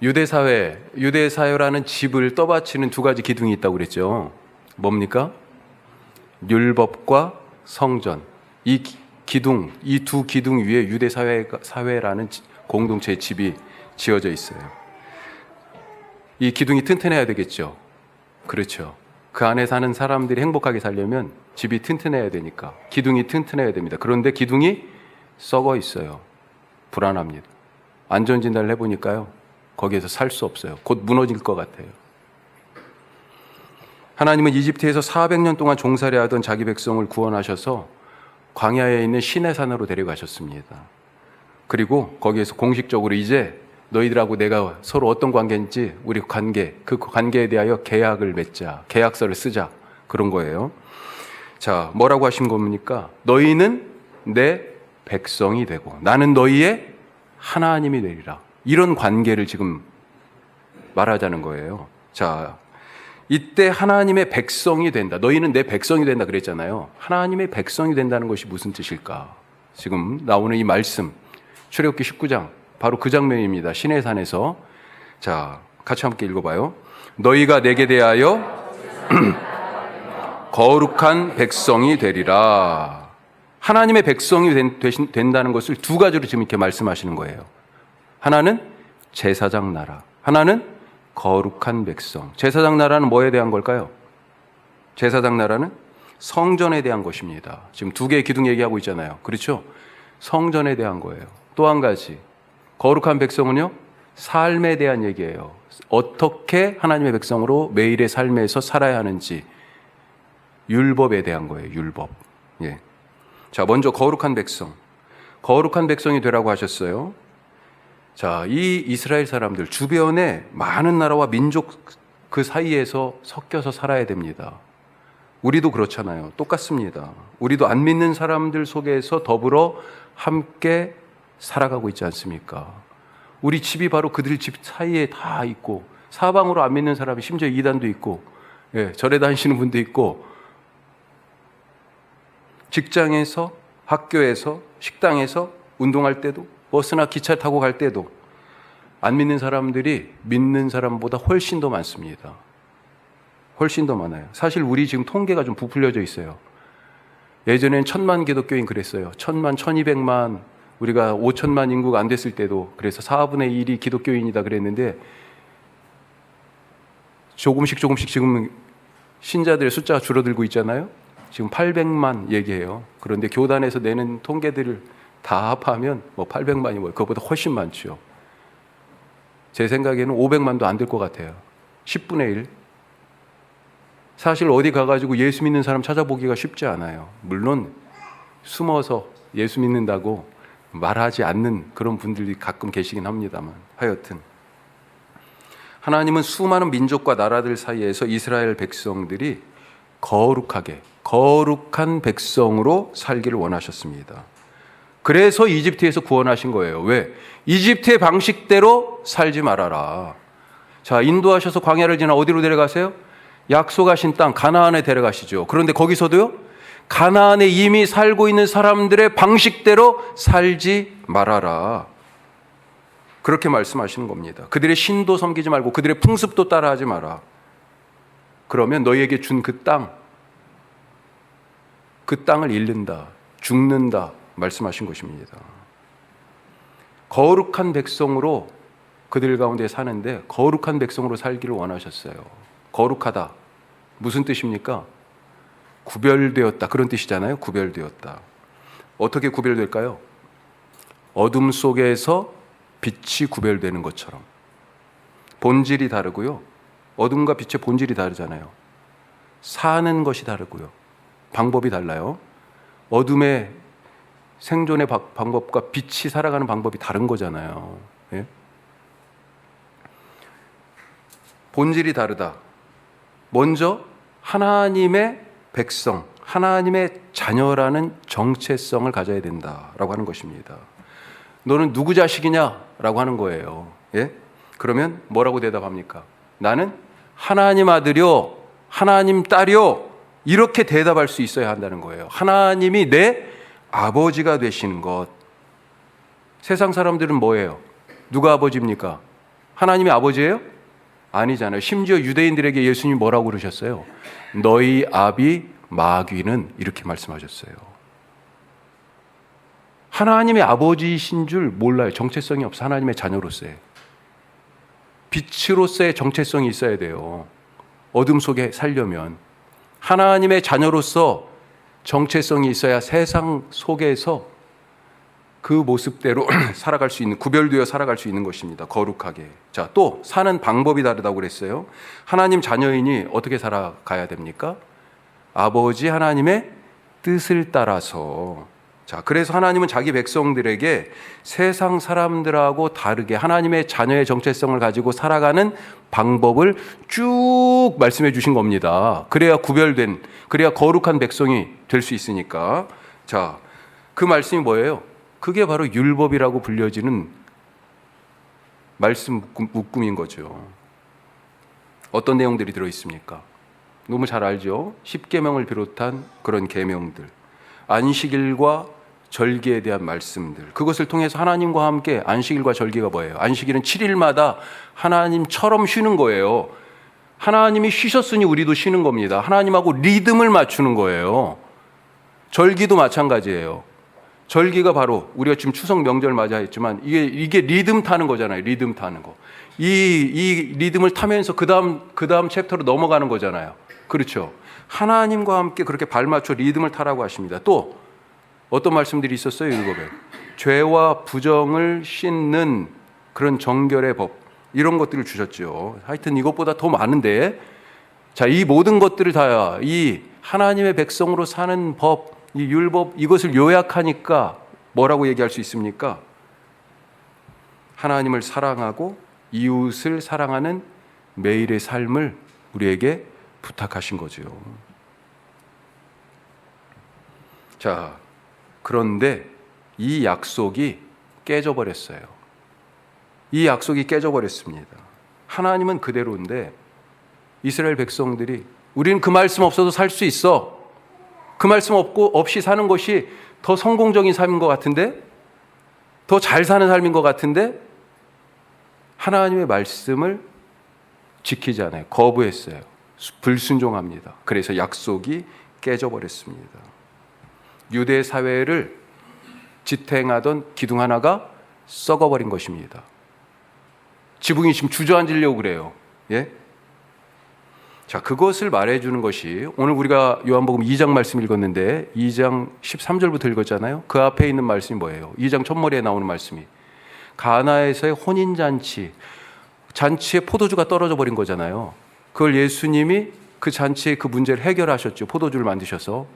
유대 사회라는 집을 떠받치는 두 가지 기둥이 있다고 그랬죠. 뭡니까? 율법과 성전. 이 두 기둥 위에 유대 사회라는 공동체의 집이 지어져 있어요. 이 기둥이 튼튼해야 되겠죠. 그렇죠. 그 안에 사는 사람들이 행복하게 살려면 집이 튼튼해야 되니까 기둥이 튼튼해야 됩니다. 그런데 기둥이 썩어 있어요. 불안합니다. 안전진단을 해보니까요, 거기에서 살 수 없어요. 곧 무너질 것 같아요. 하나님은 이집트에서 400년 동안 종살이 하던 자기 백성을 구원하셔서 광야에 있는 시내산으로 데려가셨습니다. 그리고 거기에서 공식적으로 이제 너희들하고 내가 서로 어떤 관계인지 우리 그 관계에 대하여 계약을 맺자, 계약서를 쓰자, 그런 거예요. 자, 뭐라고 하신 겁니까? 너희는 내 백성이 되고 나는 너희의 하나님이 되리라. 이런 관계를 지금 말하자는 거예요. 자, 이때 하나님의 백성이 된다. 너희는 내 백성이 된다 그랬잖아요. 하나님의 백성이 된다는 것이 무슨 뜻일까? 지금 나오는 이 말씀, 출애굽기 19장, 바로 그 장면입니다. 시내산에서. 자, 같이 함께 읽어봐요. 너희가 내게 대하여 거룩한 백성이 되리라. 하나님의 백성이 된다는 것을 두 가지로 지금 이렇게 말씀하시는 거예요. 하나는 제사장 나라, 하나는 거룩한 백성. 제사장 나라는 뭐에 대한 걸까요? 제사장 나라는 성전에 대한 것입니다. 지금 두 개의 기둥 얘기하고 있잖아요. 그렇죠? 성전에 대한 거예요. 또 한 가지, 거룩한 백성은요, 삶에 대한 얘기예요. 어떻게 하나님의 백성으로 매일의 삶에서 살아야 하는지, 율법에 대한 거예요. 율법. 예. 자, 먼저 거룩한 백성. 거룩한 백성이 되라고 하셨어요. 자, 이 이스라엘 사람들, 주변에 많은 나라와 민족 그 사이에서 섞여서 살아야 됩니다. 우리도 그렇잖아요. 똑같습니다. 우리도 안 믿는 사람들 속에서 더불어 함께 살아가고 있지 않습니까? 우리 집이 바로 그들 집 사이에 다 있고, 사방으로 안 믿는 사람이 심지어 이단도 있고, 예, 절에 다니시는 분도 있고, 직장에서, 학교에서, 식당에서, 운동할 때도, 버스나 기차 타고 갈 때도 안 믿는 사람들이 믿는 사람보다 훨씬 더 많습니다. 훨씬 더 많아요. 사실 우리 지금 통계가 좀 부풀려져 있어요. 예전엔 1000만 기독교인 그랬어요. 1000만, 1200만, 우리가 5천만 인구가 안 됐을 때도 그래서 4분의 1이 기독교인이다 그랬는데, 조금씩 지금 신자들의 숫자가 줄어들고 있잖아요. 지금 800만 얘기해요. 그런데 교단에서 내는 통계들을 다 합하면 뭐 800만이 뭐예요. 그것보다 훨씬 많죠. 제 생각에는 500만도 안 될 것 같아요. 10분의 1. 사실 어디 가가지고 예수 믿는 사람 찾아보기가 쉽지 않아요. 물론 숨어서 예수 믿는다고 말하지 않는 그런 분들이 가끔 계시긴 합니다만, 하여튼 하나님은 수많은 민족과 나라들 사이에서 이스라엘 백성들이 거룩한 백성으로 살기를 원하셨습니다. 그래서 이집트에서 구원하신 거예요. 왜? 이집트의 방식대로 살지 말아라. 자, 인도하셔서 광야를 지나 어디로 데려가세요? 약속하신 땅 가나안에 데려가시죠. 그런데 거기서도요, 가나안에 이미 살고 있는 사람들의 방식대로 살지 말아라. 그렇게 말씀하시는 겁니다. 그들의 신도 섬기지 말고 그들의 풍습도 따라하지 마라. 그러면 너희에게 준 그 땅을 잃는다, 죽는다 말씀하신 것입니다. 거룩한 백성으로 그들 가운데 사는데 거룩한 백성으로 살기를 원하셨어요. 거룩하다, 무슨 뜻입니까? 구별되었다, 그런 뜻이잖아요. 구별되었다. 어떻게 구별될까요? 어둠 속에서 빛이 구별되는 것처럼. 본질이 다르고요, 어둠과 빛의 본질이 다르잖아요. 사는 것이 다르고요, 방법이 달라요. 어둠의 생존의 방법과 빛이 살아가는 방법이 다른 거잖아요. 예? 본질이 다르다. 먼저 하나님의 백성, 하나님의 자녀라는 정체성을 가져야 된다라고 하는 것입니다. 너는 누구 자식이냐라고 하는 거예요. 예? 그러면 뭐라고 대답합니까? 나는 하나님 아들이요, 하나님 딸이요, 이렇게 대답할 수 있어야 한다는 거예요. 하나님이 내 아버지가 되시는 것. 세상 사람들은 뭐예요? 누가 아버지입니까? 하나님의 아버지예요? 아니잖아요. 심지어 유대인들에게 예수님이 뭐라고 그러셨어요? 너희 아비 마귀는, 이렇게 말씀하셨어요. 하나님의 아버지이신 줄 몰라요. 정체성이 없어. 하나님의 자녀로서의 빛으로서의 정체성이 있어야 돼요. 어둠 속에 살려면 하나님의 자녀로서 정체성이 있어야 세상 속에서 그 모습대로 살아갈 수 있는, 구별되어 살아갈 수 있는 것입니다. 거룩하게. 자, 또 사는 방법이 다르다고 그랬어요. 하나님 자녀이니 어떻게 살아가야 됩니까? 아버지 하나님의 뜻을 따라서. 자, 그래서 하나님은 자기 백성들에게 세상 사람들하고 다르게 하나님의 자녀의 정체성을 가지고 살아가는 방법을 쭉 말씀해 주신 겁니다. 그래야 구별된, 그래야 거룩한 백성이 될 수 있으니까. 자, 그 말씀이 뭐예요? 그게 바로 율법이라고 불려지는 말씀 묶음인 거죠. 어떤 내용들이 들어있습니까? 너무 잘 알죠? 십계명을 비롯한 그런 계명들, 안식일과 절기에 대한 말씀들, 그것을 통해서 하나님과 함께. 안식일과 절기가 뭐예요? 안식일은 7일마다 하나님처럼 쉬는 거예요. 하나님이 쉬셨으니 우리도 쉬는 겁니다. 하나님하고 리듬을 맞추는 거예요. 절기도 마찬가지예요. 절기가 바로 우리가 지금 추석 명절 맞이했지만 이게 리듬 타는 거잖아요. 리듬 타는 거. 이 리듬을 타면서 그 다음 챕터로 넘어가는 거잖아요. 그렇죠. 하나님과 함께 그렇게 발맞춰 리듬을 타라고 하십니다. 또 어떤 말씀들이 있었어요? 율법에 죄와 부정을 씻는 그런 정결의 법, 이런 것들을 주셨죠. 하여튼 이것보다 더 많은데, 자, 이 모든 것들을 다 이 하나님의 백성으로 사는 법, 이 율법, 이것을 요약하니까 뭐라고 얘기할 수 있습니까? 하나님을 사랑하고 이웃을 사랑하는 매일의 삶을 우리에게 부탁하신 거죠. 자, 그런데 이 약속이 깨져버렸어요. 이 약속이 깨져버렸습니다. 하나님은 그대로인데 이스라엘 백성들이 우리는 그 말씀 없어도 살 수 있어. 그 말씀 없이 사는 것이 더 성공적인 삶인 것 같은데, 더 잘 사는 삶인 것 같은데, 하나님의 말씀을 지키지 않아요. 거부했어요. 불순종합니다. 그래서 약속이 깨져버렸습니다. 유대 사회를 지탱하던 기둥 하나가 썩어버린 것입니다. 지붕이 지금 주저앉으려고 그래요. 예? 자, 그것을 말해주는 것이 오늘 우리가 요한복음 2장 말씀 읽었는데 2장 13절부터 읽었잖아요. 그 앞에 있는 말씀이 뭐예요? 2장 첫머리에 나오는 말씀이 가나에서의 혼인잔치, 잔치에 포도주가 떨어져 버린 거잖아요. 그걸 예수님이 그 잔치의 그 문제를 해결하셨죠. 포도주를 만드셔서.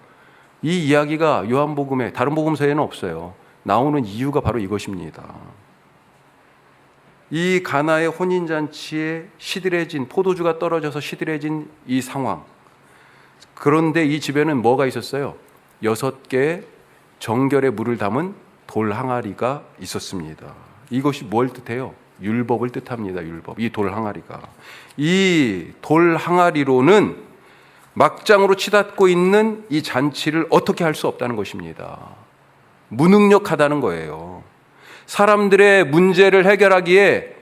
이 이야기가 요한복음에, 다른 복음서에는 없어요. 나오는 이유가 바로 이것입니다. 이 가나의 혼인잔치에 시들해진, 포도주가 떨어져서 시들해진 이 상황. 그런데 이 집에는 뭐가 있었어요? 6개의 정결의 물을 담은 돌 항아리가 있었습니다. 이것이 뭘 뜻해요? 율법을 뜻합니다. 율법. 이 돌 항아리가. 이 돌 항아리로는 막장으로 치닫고 있는 이 잔치를 어떻게 할 수 없다는 것입니다. 무능력하다는 거예요. 사람들의 문제를 해결하기에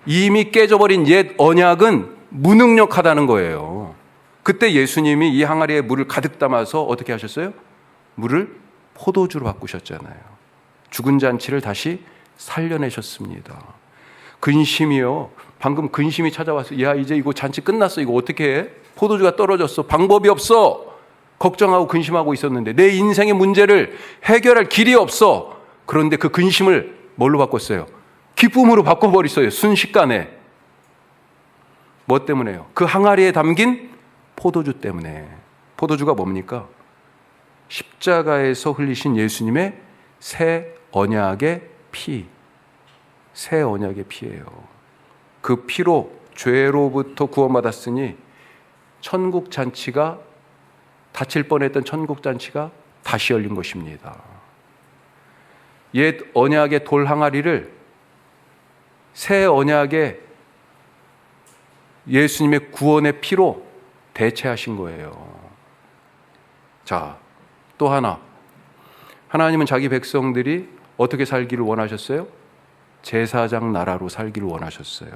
이미 깨져버린 옛 언약은 무능력하다는 거예요. 그때 예수님이 이 항아리에 물을 가득 담아서 어떻게 하셨어요? 물을 포도주로 바꾸셨잖아요. 죽은 잔치를 다시 살려내셨습니다. 근심이요. 방금 근심이 찾아와서 야, 이제 이거 잔치 끝났어. 이거 어떻게 해? 포도주가 떨어졌어. 방법이 없어. 걱정하고 근심하고 있었는데 내 인생의 문제를 해결할 길이 없어. 그런데 그 근심을 뭘로 바꿨어요? 기쁨으로 바꿔버렸어요. 순식간에. 뭐 때문에요? 그 항아리에 담긴 포도주 때문에. 포도주가 뭡니까? 십자가에서 흘리신 예수님의 새 언약의 피. 새 언약의 피예요. 그 피로 죄로부터 구원받았으니 천국 잔치가, 닫힐 뻔했던 천국 잔치가 다시 열린 것입니다. 옛 언약의 돌 항아리를 새 언약의 예수님의 구원의 피로 대체하신 거예요. 자, 또 하나. 하나님은 자기 백성들이 어떻게 살기를 원하셨어요? 제사장 나라로 살기를 원하셨어요.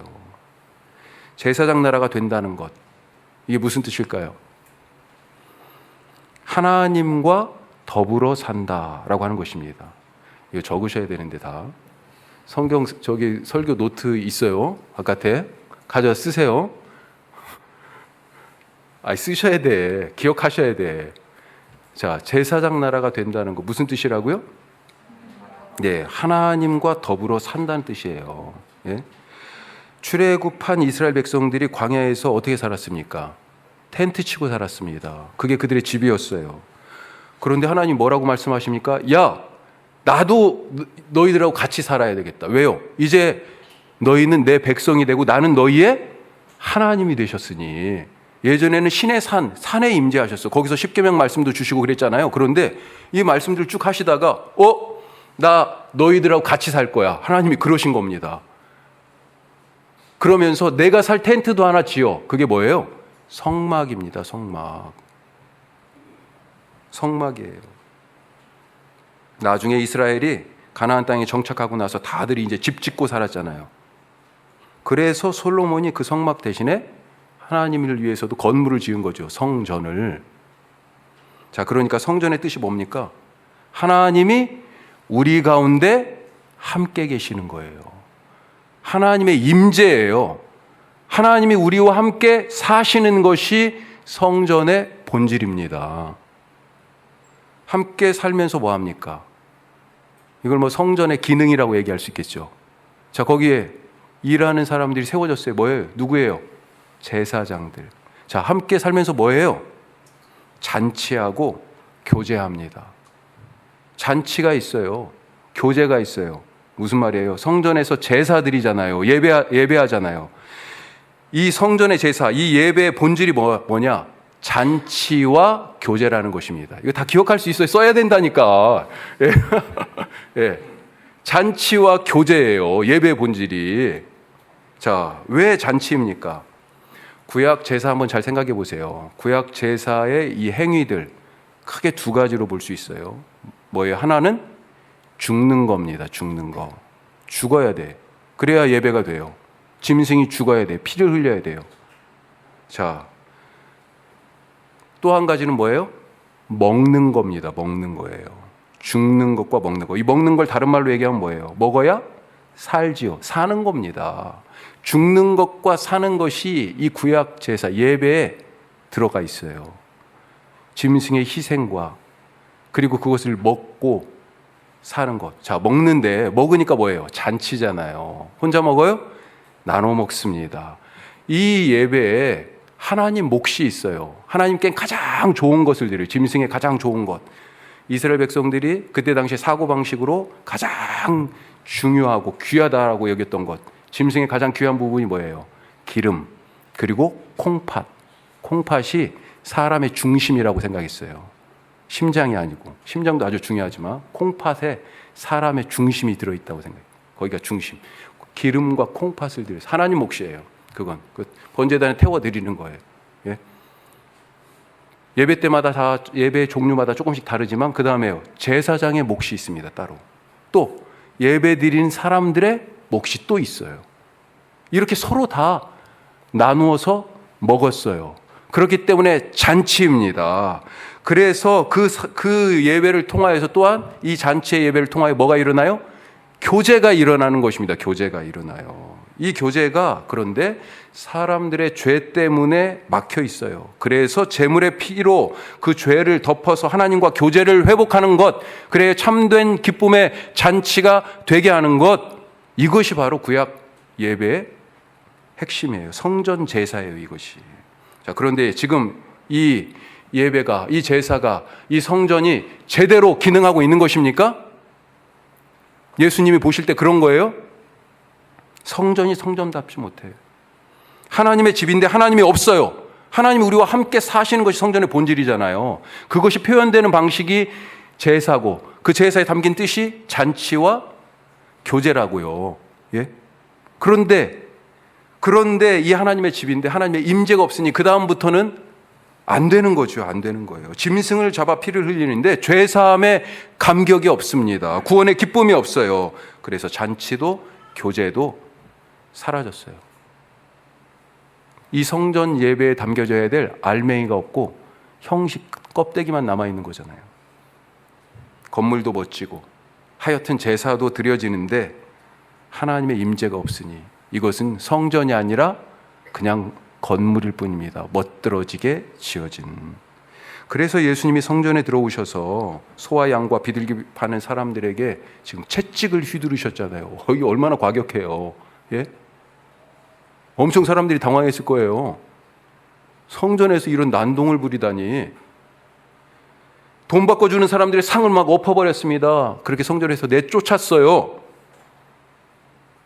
제사장 나라가 된다는 것, 이게 무슨 뜻일까요? 하나님과 더불어 산다라고 하는 것입니다. 이거 적으셔야 되는데 다 성경 저기 설교 노트 있어요. 바깥에 가져와 쓰세요. 쓰셔야 돼. 기억하셔야 돼. 자, 제사장 나라가 된다는 거 무슨 뜻이라고요? 네, 하나님과 더불어 산다는 뜻이에요. 예? 출애굽한 이스라엘 백성들이 광야에서 어떻게 살았습니까? 텐트 치고 살았습니다. 그게 그들의 집이었어요. 그런데 하나님 뭐라고 말씀하십니까? 야, 나도 너희들하고 같이 살아야 되겠다. 왜요? 이제 너희는 내 백성이 되고 나는 너희의 하나님이 되셨으니. 예전에는 신의 산에 임재하셨어. 거기서 십계명 말씀도 주시고 그랬잖아요. 그런데 이 말씀들 쭉 하시다가 나 너희들하고 같이 살 거야. 하나님이 그러신 겁니다. 그러면서 내가 살 텐트도 하나 지어. 그게 뭐예요? 성막입니다. 성막이에요. 나중에 이스라엘이 가나안 땅에 정착하고 나서 다들 이제 집 짓고 살았잖아요. 그래서 솔로몬이 그 성막 대신에 하나님을 위해서도 건물을 지은 거죠. 성전을. 자, 그러니까 성전의 뜻이 뭡니까? 하나님이 우리 가운데 함께 계시는 거예요. 하나님의 임재예요. 하나님이 우리와 함께 사시는 것이 성전의 본질입니다. 함께 살면서 뭐 합니까? 이걸 뭐 성전의 기능이라고 얘기할 수 있겠죠. 자, 거기에 일하는 사람들이 세워졌어요. 뭐예요? 누구예요? 제사장들. 자, 함께 살면서 뭐예요? 잔치하고 교제합니다. 잔치가 있어요. 교제가 있어요. 무슨 말이에요? 성전에서 제사 드리잖아요. 예배하잖아요. 이 성전의 제사, 이 예배의 본질이 뭐냐? 잔치와 교제라는 것입니다. 이거 다 기억할 수 있어요. 써야 된다니까. 예. 예. 잔치와 교제예요. 예배의 본질이. 자, 왜 잔치입니까? 구약 제사 한번 잘 생각해 보세요. 구약 제사의 이 행위들 크게 두 가지로 볼 수 있어요. 뭐예요? 하나는 죽는 겁니다. 죽는 거. 죽어야 돼. 그래야 예배가 돼요. 짐승이 죽어야 돼. 피를 흘려야 돼요. 자, 또 한 가지는 뭐예요? 먹는 겁니다. 먹는 거예요. 죽는 것과 먹는 거. 이 먹는 걸 다른 말로 얘기하면 뭐예요? 먹어야 살지요. 사는 겁니다. 죽는 것과 사는 것이 이 구약 제사 예배에 들어가 있어요. 짐승의 희생과 그리고 그것을 먹고 사는 것. 자, 먹는데 먹으니까 뭐예요? 잔치잖아요. 혼자 먹어요? 나눠 먹습니다. 이 예배에 하나님 몫이 있어요. 하나님께 가장 좋은 것을 드려요. 짐승의 가장 좋은 것. 이스라엘 백성들이 그때 당시 사고방식으로 가장 중요하고 귀하다라고 여겼던 것. 짐승의 가장 귀한 부분이 뭐예요? 기름, 그리고 콩팥. 콩팥이 사람의 중심이라고 생각했어요. 심장이 아니고, 심장도 아주 중요하지만 콩팥에 사람의 중심이 들어있다고 생각해요. 거기가 중심. 기름과 콩팥을 드려요. 하나님 몫이에요. 그건 번제단에 태워드리는 거예요. 예? 예배 때마다 다 예배 종류마다 조금씩 다르지만 그 다음에요. 제사장의 몫이 있습니다. 따로. 또 예배 드리는 사람들의 몫이 또 있어요. 이렇게 서로 다 나누어서 먹었어요. 그렇기 때문에 잔치입니다. 그래서 그 예배를 통하여서 또한 이 잔치의 예배를 통하여 뭐가 일어나요? 교제가 일어나는 것입니다. 교제가 일어나요. 이 교제가 그런데 사람들의 죄 때문에 막혀 있어요. 그래서 제물의 피로 그 죄를 덮어서 하나님과 교제를 회복하는 것, 그래 참된 기쁨의 잔치가 되게 하는 것, 이것이 바로 구약 예배의 핵심이에요. 성전 제사예요, 이것이. 자, 그런데 지금 이 예배가, 이 제사가, 이 성전이 제대로 기능하고 있는 것입니까? 예수님이 보실 때 그런 거예요? 성전이 성전답지 못해요. 하나님의 집인데 하나님이 없어요. 하나님이 우리와 함께 사시는 것이 성전의 본질이잖아요. 그것이 표현되는 방식이 제사고 그 제사에 담긴 뜻이 잔치와 교제라고요. 예? 그런데 이 하나님의 집인데 하나님의 임재가 없으니 그 다음부터는 안 되는 거죠. 안 되는 거예요. 짐승을 잡아 피를 흘리는데 죄사함의 감격이 없습니다. 구원의 기쁨이 없어요. 그래서 잔치도 교제도 사라졌어요. 이 성전 예배에 담겨져야 될 알맹이가 없고 형식 껍데기만 남아있는 거잖아요. 건물도 멋지고 하여튼 제사도 드려지는데 하나님의 임재가 없으니 이것은 성전이 아니라 그냥 건물일 뿐입니다. 멋들어지게 지어진. 그래서 예수님이 성전에 들어오셔서 소와 양과 비둘기 파는 사람들에게 지금 채찍을 휘두르셨잖아요. 이게 얼마나 과격해요. 예? 엄청 사람들이 당황했을 거예요. 성전에서 이런 난동을 부리다니. 돈 바꿔주는 사람들의 상을 막 엎어버렸습니다. 그렇게 성전에서 내쫓았어요.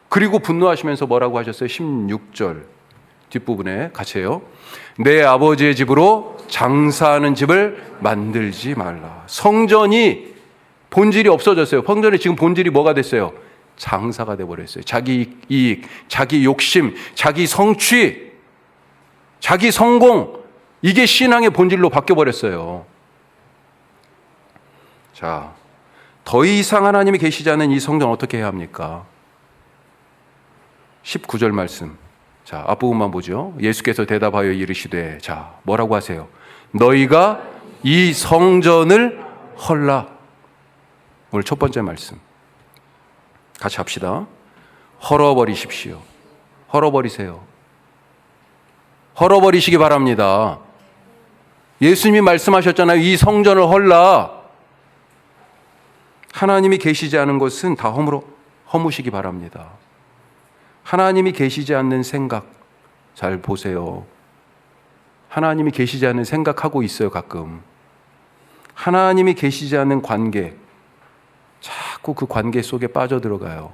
그리고 분노하시면서 뭐라고 하셨어요? 16절 뒷부분에 같이 해요. 내 아버지의 집으로 장사하는 집을 만들지 말라. 성전이 본질이 없어졌어요. 성전이 지금 본질이 뭐가 됐어요? 장사가 돼버렸어요. 자기 이익, 자기 욕심, 자기 성취, 자기 성공, 이게 신앙의 본질로 바뀌어버렸어요. 자, 더 이상 하나님이 계시지 않은 이 성전 어떻게 해야 합니까? 19절 말씀. 자, 앞부분만 보죠. 예수께서 대답하여 이르시되, 자, 뭐라고 하세요? 너희가 이 성전을 헐라. 오늘 첫 번째 말씀. 같이 합시다. 헐어버리십시오. 헐어버리세요. 헐어버리시기 바랍니다. 예수님이 말씀하셨잖아요. 이 성전을 헐라. 하나님이 계시지 않은 것은 다 허무시기 바랍니다. 하나님이 계시지 않는 생각 잘 보세요. 하나님이 계시지 않는 생각하고 있어요. 가끔 하나님이 계시지 않는 관계, 자꾸 그 관계 속에 빠져들어가요.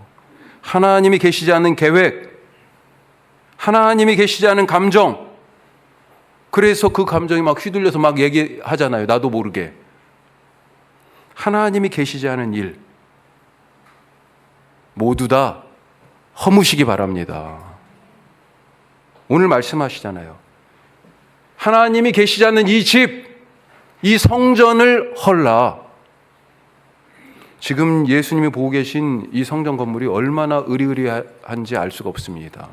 하나님이 계시지 않는 계획, 하나님이 계시지 않은 감정, 그래서 그 감정이 막 휘둘려서 막 얘기하잖아요. 나도 모르게. 하나님이 계시지 않은 일 모두 다 허무시기 바랍니다. 오늘 말씀하시잖아요. 하나님이 계시지 않는 이 집, 이 성전을 헐라. 지금 예수님이 보고 계신 이 성전 건물이 얼마나 으리으리한지 알 수가 없습니다.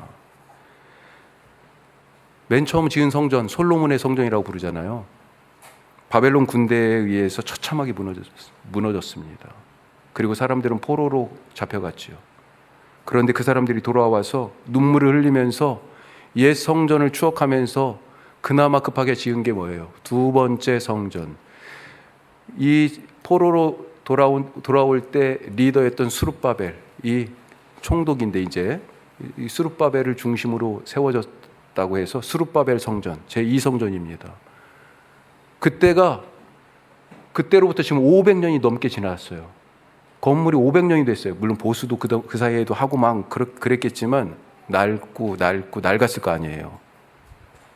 맨 처음 지은 성전, 솔로몬의 성전이라고 부르잖아요. 바벨론 군대에 의해서 처참하게 무너졌습니다. 그리고 사람들은 포로로 잡혀갔지요. 그런데 그 사람들이 돌아와서 눈물을 흘리면서 옛 성전을 추억하면서 그나마 급하게 지은 게 뭐예요? 두 번째 성전. 이 포로로 돌아올 때 리더였던 수룹바벨, 이 총독인데 이제 이 수룹바벨을 중심으로 세워졌다고 해서 수룹바벨 성전, 제2성전입니다. 그때로부터 지금 500년이 넘게 지났어요. 건물이 500년이 됐어요. 물론 보수도 그 사이에도 하고 막 그랬겠지만 낡았을 거 아니에요.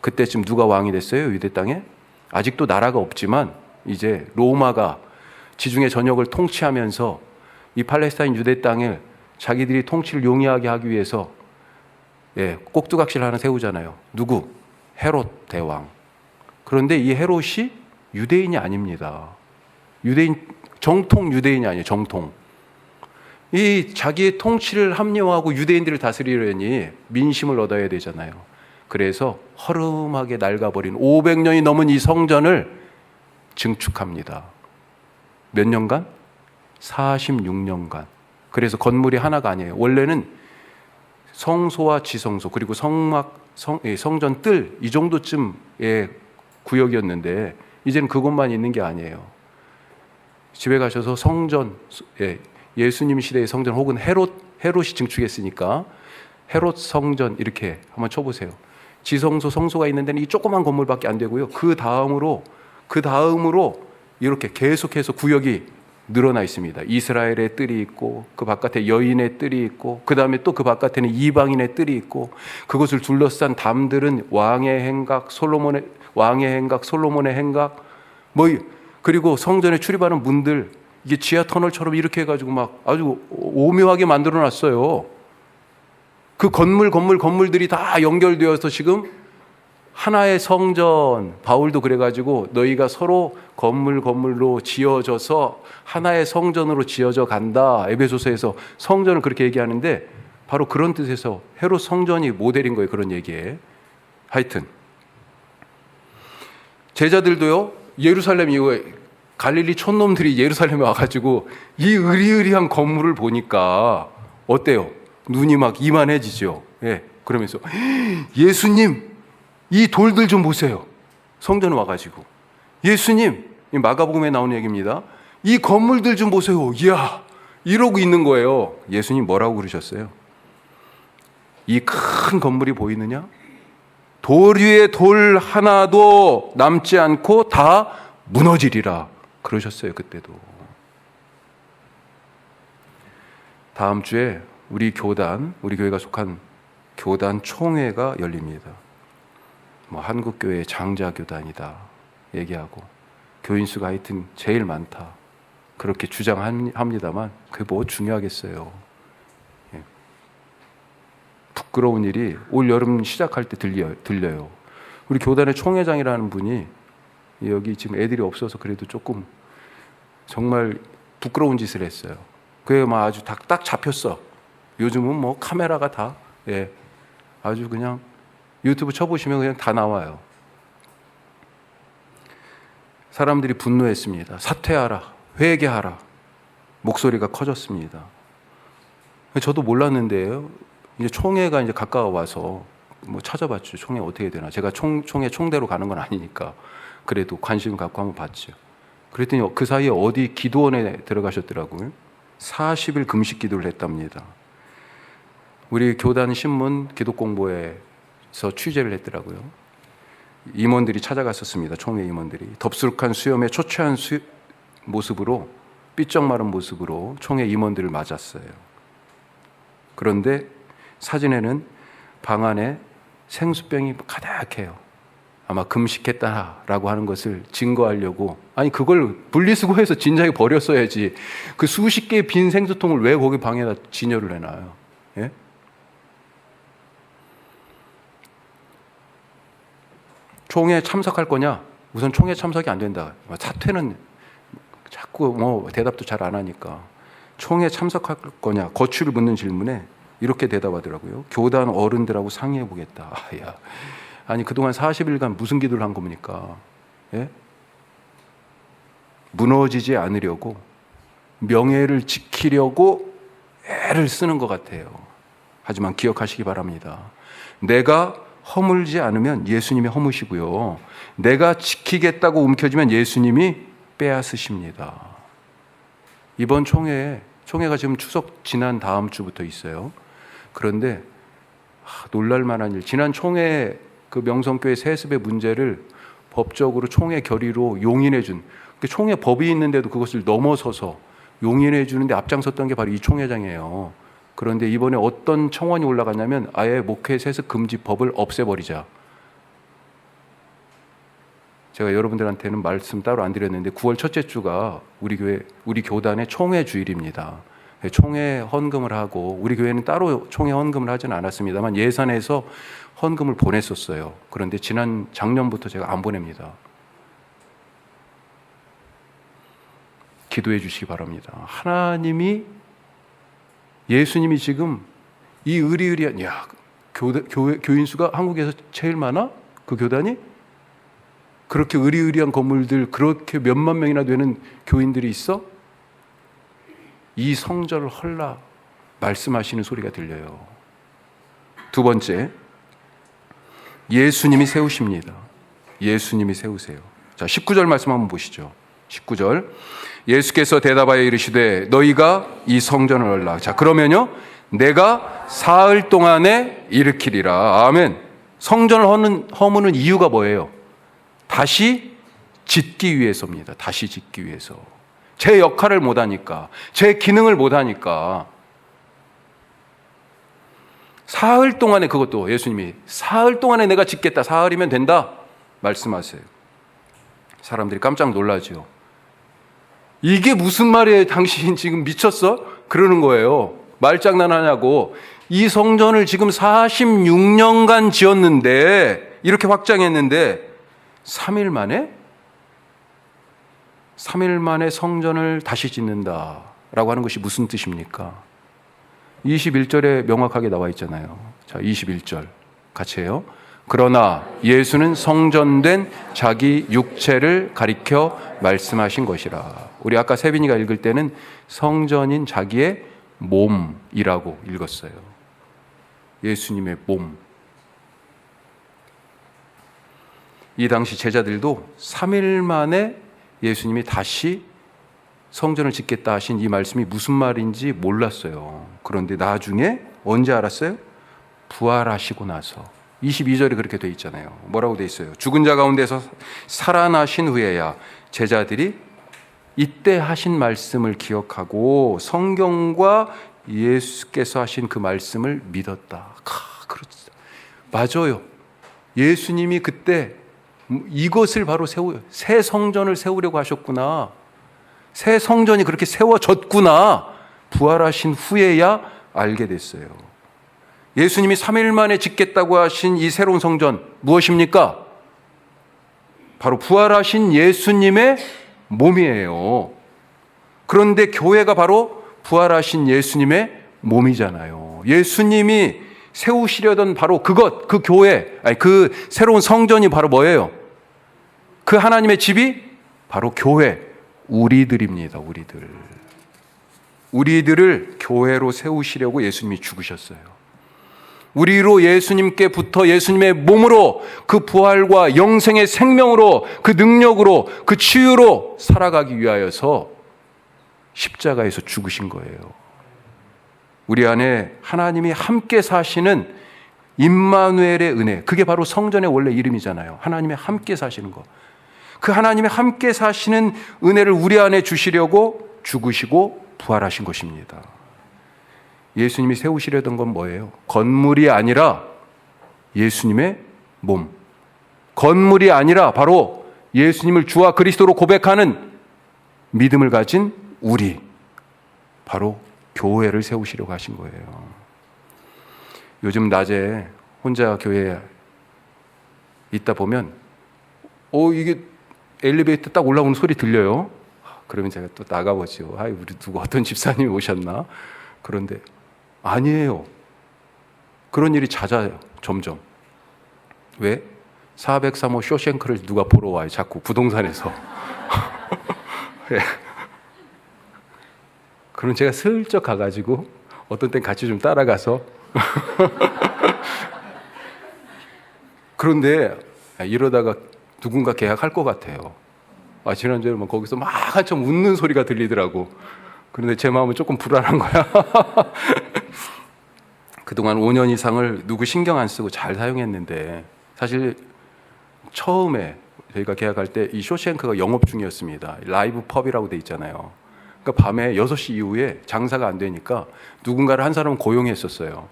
그때쯤 누가 왕이 됐어요? 유대 땅에? 아직도 나라가 없지만 이제 로마가 지중해 전역을 통치하면서 이 팔레스타인 유대 땅을 자기들이 통치를 용이하게 하기 위해서 꼭두각시를 하나 세우잖아요. 누구? 헤롯 대왕. 그런데 이 헤롯이 유대인이 아닙니다. 정통 유대인이 아니에요. 정통. 이 자기의 통치를 합리화하고 유대인들을 다스리려니 민심을 얻어야 되잖아요. 그래서 허름하게 낡아버린 500년이 넘은 이 성전을 증축합니다. 몇 년간? 46년간. 그래서 건물이 하나가 아니에요. 원래는 성소와 지성소 그리고 성전 뜰 이 정도쯤의 구역이었는데 이제는 그것만 있는 게 아니에요. 집에 가셔서 성전, 예수님 시대의 성전 혹은 헤롯이 증축했으니까 헤롯 성전 이렇게 한번 쳐보세요. 지성소, 성소가 있는 데는 이 조그만 건물밖에 안 되고요. 그 다음으로 이렇게 계속해서 구역이 늘어나 있습니다. 이스라엘의 뜰이 있고 그 바깥에 여인의 뜰이 있고 그 다음에 또 그 바깥에는 이방인의 뜰이 있고 그것을 둘러싼 담들은 왕의 행각, 솔로몬의 행각 그리고 성전에 출입하는 문들 이게 지하 터널처럼 이렇게 해가지고 막 아주 오묘하게 만들어 놨어요. 그 건물들이 다 연결되어서 지금 하나의 성전, 바울도 그래가지고 너희가 서로 건물로 지어져서 하나의 성전으로 지어져 간다. 에베소서에서 성전을 그렇게 얘기하는데 바로 그런 뜻에서 헤롯 성전이 모델인 거예요. 그런 얘기에. 하여튼 제자들도요, 예루살렘 이후에 갈릴리 촌놈들이 예루살렘에 와가지고 이 으리으리한 건물을 보니까 어때요? 눈이 막 이만해지죠. 예, 그러면서 예수님, 이 돌들 좀 보세요. 성전에 와가지고 예수님, 이 마가복음에 나오는 얘기입니다. 이 건물들 좀 보세요. 이야, 이러고 있는 거예요. 예수님 뭐라고 그러셨어요? 이 큰 건물이 보이느냐? 돌 위에 돌 하나도 남지 않고 다 무너지리라 그러셨어요. 그때도. 다음 주에 우리 교회가 속한 교단 총회가 열립니다. 한국교회 장자교단이다 얘기하고 교인 수가 하여튼 제일 많다 그렇게 주장합니다만 그게 뭐 중요하겠어요. 예. 부끄러운 일이 올 여름 시작할 때 들려요. 우리 교단의 총회장이라는 분이 여기 지금 애들이 없어서 그래도 조금 정말 부끄러운 짓을 했어요. 그게 아주 딱 잡혔어. 요즘은 카메라가 다 아주 그냥 유튜브 쳐보시면 그냥 다 나와요. 사람들이 분노했습니다. 사퇴하라, 회개하라. 목소리가 커졌습니다. 저도 몰랐는데요. 이제 총회가 이제 가까워 와서 찾아봤죠. 총회 어떻게 되나. 제가 총회 총대로 가는 건 아니니까 그래도 관심 갖고 한번 봤죠. 그랬더니 그 사이에 어디 기도원에 들어가셨더라고요. 40일 금식 기도를 했답니다. 우리 교단 신문 기독공보에서 취재를 했더라고요. 임원들이 찾아갔었습니다. 총회 임원들이. 덥수룩한 수염에 초췌한 모습으로, 삐쩍 마른 모습으로 총회 임원들을 맞았어요. 그런데 사진에는 방 안에 생수병이 가득해요. 아마 금식했다라고 하는 것을 증거하려고. 아니 그걸 분리수거해서 진작에 버렸어야지. 그 수십 개의 빈 생수통을 왜 거기 방에다 진열을 해놔요? 예? 총회 참석할 거냐? 우선 총회 참석이 안 된다. 사퇴는 자꾸 대답도 잘 안 하니까. 총회 참석할 거냐? 거취를 묻는 질문에 이렇게 대답하더라고요. 교단 어른들하고 상의해 보겠다. 아니 그동안 40일간 무슨 기도를 한 겁니까? 예? 무너지지 않으려고, 명예를 지키려고 애를 쓰는 것 같아요. 하지만 기억하시기 바랍니다. 내가 허물지 않으면 예수님이 허무시고요. 내가 지키겠다고 움켜쥐면 예수님이 빼앗으십니다. 이번 총회가 지금 추석 지난 다음 주부터 있어요. 그런데 놀랄 만한 일. 지난 총회 그 명성교회 세습의 문제를 법적으로 총회 결의로 용인해 준, 총회 법이 있는데도 그것을 넘어서서 용인해 주는데 앞장섰던 게 바로 이 총회장이에요. 그런데 이번에 어떤 청원이 올라갔냐면 아예 목회 세습 금지 법을 없애버리자. 제가 여러분들한테는 말씀 따로 안 드렸는데 9월 첫째 주가 우리 교단의 총회 주일입니다. 총회 헌금을 하고, 우리 교회는 따로 총회 헌금을 하지는 않았습니다만 예산에서 헌금을 보냈었어요. 그런데 작년부터 제가 안 보냅니다. 기도해 주시기 바랍니다. 예수님이 지금 이 으리으리한, 교인 수가 한국에서 제일 많아? 그 교단이? 그렇게 으리으리한 건물들, 그렇게 몇만 명이나 되는 교인들이 있어? 이 성전을 헐라 말씀하시는 소리가 들려요. 두 번째, 예수님이 세우십니다. 예수님이 세우세요. 자, 19절 말씀 한번 보시죠. 19절. 예수께서 대답하여 이르시되 너희가 이 성전을 헐라. 자, 그러면요, 내가 사흘 동안에 일으키리라. 아멘. 성전을 허무는 이유가 뭐예요? 다시 짓기 위해서입니다. 다시 짓기 위해서. 제 역할을 못하니까, 제 기능을 못하니까. 사흘 동안에, 그것도 예수님이 사흘 동안에 내가 짓겠다, 사흘이면 된다 말씀하세요. 사람들이 깜짝 놀라죠. 이게 무슨 말이에요? 당신 지금 미쳤어? 그러는 거예요. 말장난하냐고. 이 성전을 지금 46년간 지었는데, 이렇게 확장했는데 3일 만에 성전을 다시 짓는다라고 하는 것이 무슨 뜻입니까? 21절에 명확하게 나와 있잖아요. 자, 21절 같이 해요. 그러나 예수는 성전된 자기 육체를 가리켜 말씀하신 것이라. 우리 아까 세빈이가 읽을 때는 성전인 자기의 몸이라고 읽었어요. 예수님의 몸. 이 당시 제자들도 3일 만에 예수님이 다시 성전을 짓겠다 하신 이 말씀이 무슨 말인지 몰랐어요. 그런데 나중에 언제 알았어요? 부활하시고 나서. 22절에 그렇게 돼 있잖아요. 뭐라고 돼 있어요? 죽은 자 가운데서 살아나신 후에야 제자들이 이때 하신 말씀을 기억하고 성경과 예수께서 하신 그 말씀을 믿었다. 그렇죠. 맞아요. 예수님이 그때 이것을 바로 새 성전을 세우려고 하셨구나. 새 성전이 그렇게 세워졌구나. 부활하신 후에야 알게 됐어요. 예수님이 3일 만에 짓겠다고 하신 이 새로운 성전 무엇입니까? 바로 부활하신 예수님의 몸이에요. 그런데 교회가 바로 부활하신 예수님의 몸이잖아요. 예수님이 세우시려던 바로 그것, 그 교회, 그 새로운 성전이 바로 뭐예요? 그 하나님의 집이 바로 교회, 우리들입니다. 우리들을 교회로 세우시려고 예수님이 죽으셨어요. 우리로 예수님께 붙어 예수님의 몸으로 그 부활과 영생의 생명으로 그 능력으로 그 치유로 살아가기 위하여서 십자가에서 죽으신 거예요. 우리 안에 하나님이 함께 사시는 임마누엘의 은혜, 그게 바로 성전의 원래 이름이잖아요. 하나님이 함께 사시는 거. 그 하나님이 함께 사시는 은혜를 우리 안에 주시려고 죽으시고 부활하신 것입니다. 예수님이 세우시려던 건 뭐예요? 건물이 아니라 예수님의 몸. 건물이 아니라 바로 예수님을 주와 그리스도로 고백하는 믿음을 가진 우리. 바로 교회를 세우시려고 하신 거예요. 요즘 낮에 혼자 교회에 있다 보면 이게 엘리베이터 딱 올라오는 소리 들려요. 그러면 제가 또 나가보죠. 우리 누구 어떤 집사님이 오셨나? 그런데 아니에요. 그런 일이 잦아요. 점점. 왜? 403호 쇼생크를 누가 보러 와요. 자꾸 부동산에서. 네. 그럼 제가 슬쩍 가가지고 어떤 땐 같이 좀 따라가서 그런데 이러다가 누군가 계약할 것 같아요. 지난주에 거기서 막 한참 웃는 소리가 들리더라고. 그런데 제 마음은 조금 불안한 거야. 그동안 5년 이상을 누구 신경 안 쓰고 잘 사용했는데 사실 처음에 저희가 계약할 때 이 쇼생크가 영업 중이었습니다. 라이브 펍이라고 돼 있잖아요. 그러니까 밤에 6시 이후에 장사가 안 되니까 누군가를 한 사람은 고용했었어요.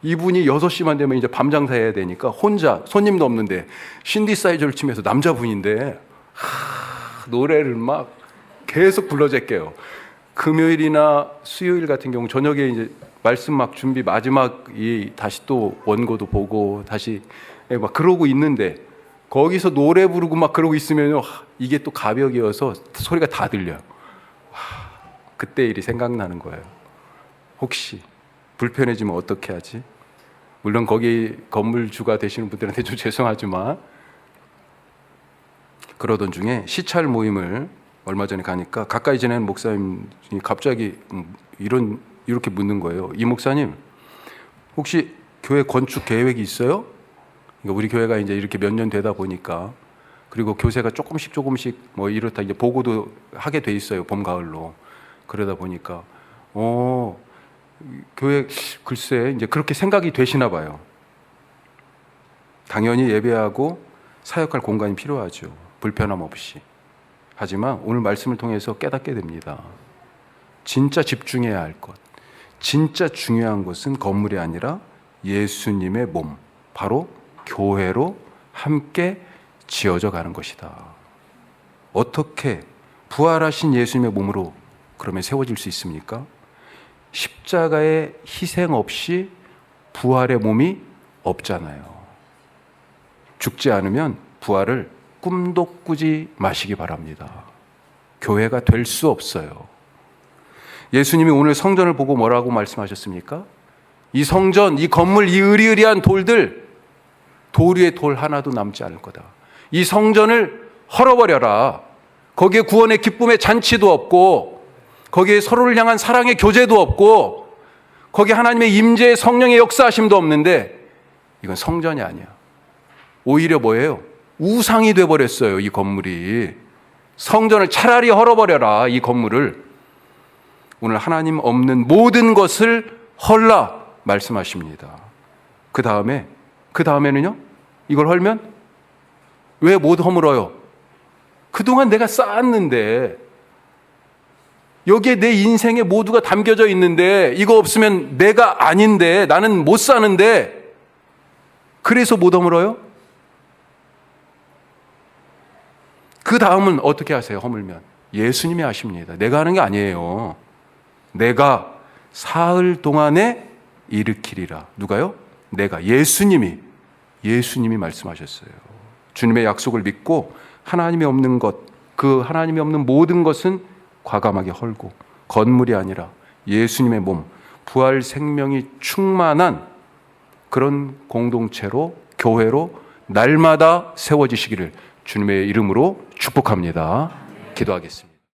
이분이 6시만 되면 이제 밤 장사해야 되니까 혼자 손님도 없는데 신디사이저를 치면서 남자분인데 노래를 막 계속 불러제껴요. 금요일이나 수요일 같은 경우 저녁에 이제 말씀 막 준비 마지막이 다시 또 원고도 보고 다시 막 그러고 있는데 거기서 노래 부르고 막 그러고 있으면 이게 또 가벽이어서 소리가 다 들려요. 그때 일이 생각나는 거예요. 혹시 불편해지면 어떻게 하지? 물론 거기 건물주가 되시는 분들한테 좀 죄송하지만 그러던 중에 시찰 모임을 얼마 전에 가니까 가까이 지내는 목사님이 갑자기 이렇게 묻는 거예요. 이 목사님 혹시 교회 건축 계획이 있어요? 그러니까 우리 교회가 이제 이렇게 몇 년 되다 보니까 그리고 교세가 조금씩 뭐 이렇다 이제 보고도 하게 돼 있어요. 봄 가을로. 그러다 보니까 교회 글쎄 이제 그렇게 생각이 되시나 봐요. 당연히 예배하고 사역할 공간이 필요하죠. 불편함 없이. 하지만 오늘 말씀을 통해서 깨닫게 됩니다. 진짜 집중해야 할 것, 진짜 중요한 것은 건물이 아니라 예수님의 몸, 바로 교회로 함께 지어져 가는 것이다. 어떻게 부활하신 예수님의 몸으로 그러면 세워질 수 있습니까? 십자가의 희생 없이 부활의 몸이 없잖아요. 죽지 않으면 부활을 꿈도 꾸지 마시기 바랍니다. 교회가 될 수 없어요. 예수님이 오늘 성전을 보고 뭐라고 말씀하셨습니까? 이 성전, 이 건물, 이 으리으리한 돌들, 돌 위에 돌 하나도 남지 않을 거다. 이 성전을 헐어버려라. 거기에 구원의 기쁨의 잔치도 없고, 거기에 서로를 향한 사랑의 교제도 없고, 거기에 하나님의 임재의 성령의 역사하심도 없는데, 이건 성전이 아니야. 오히려 뭐예요? 우상이 돼버렸어요, 이 건물이. 성전을 차라리 헐어버려라, 이 건물을. 오늘 하나님 없는 모든 것을 헐라 말씀하십니다. 그 다음에는요? 이걸 헐면 왜 못 허물어요? 그동안 내가 쌓았는데, 여기에 내 인생의 모두가 담겨져 있는데, 이거 없으면 내가 아닌데, 나는 못 사는데, 그래서 못 허물어요? 그 다음은 어떻게 하세요? 허물면 예수님이 하십니다. 내가 하는 게 아니에요. 내가 사흘 동안에 일으키리라. 누가요? 내가, 예수님이 말씀하셨어요. 주님의 약속을 믿고 하나님이 없는 것, 그 하나님이 없는 모든 것은 과감하게 헐고, 건물이 아니라 예수님의 몸, 부활 생명이 충만한 그런 공동체로, 교회로 날마다 세워지시기를 주님의 이름으로 축복합니다. 기도하겠습니다.